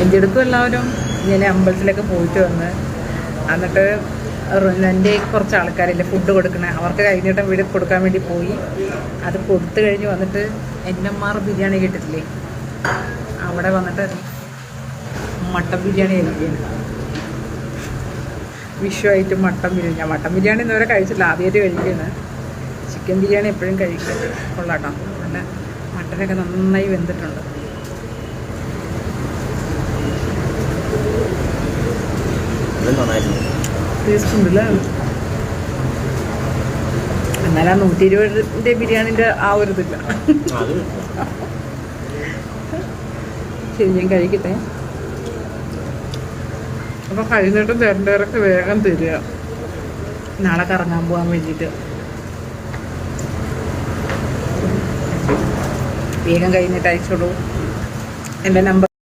എൻ്റെ അടുത്തും എല്ലാവരും ഇങ്ങനെ അമ്പലത്തിലൊക്കെ പോയിട്ട് വന്ന് എന്നിട്ട് എൻ്റെ കുറച്ച് ആൾക്കാരില്ലേ ഫുഡ് കൊടുക്കണേ അവർക്ക് കൈനീട്ടം വീട് കൊടുക്കാൻ വേണ്ടി പോയി. അത് കൊടുത്തു കഴിഞ്ഞ് വന്നിട്ട് എന്നമ്മാർ ബിരിയാണി കിട്ടിട്ടില്ലേ, അവിടെ വന്നിട്ട് മട്ടൻ ബിരിയാണി കഴിക്കുകയാണ്. വിഷുവായിട്ട് മട്ടൻ ബിരിയാണി. ഞാൻ മട്ടൻ ബിരിയാണി ഇന്നുവരെ കഴിച്ചില്ല, ആദ്യമായിട്ട് കഴിക്കുകയാണ്. ചിക്കൻ ബിരിയാണി എപ്പോഴും കഴിക്കും, കൊള്ളാട്ടോ. നല്ല മട്ടനൊക്കെ നന്നായി വെന്തിട്ടുണ്ട്. ടേസ്റ്റ് ഉണ്ടല്ലേ. എന്നാലും 120 ബിരിയാണിൻ്റെ ആ ഒരു ഇതില്ല. ശരി, ഞാൻ കഴിക്കട്ടെ. അപ്പോൾ കഴിഞ്ഞിട്ട് തരേണ്ടവരൊക്കെ വേഗം തരിക, നാളെ കറങ്ങാൻ പോകാൻ വേണ്ടിയിട്ട്. വേഗം കഴിഞ്ഞിട്ട് അയച്ചോളൂ. എൻ്റെ നമ്പർ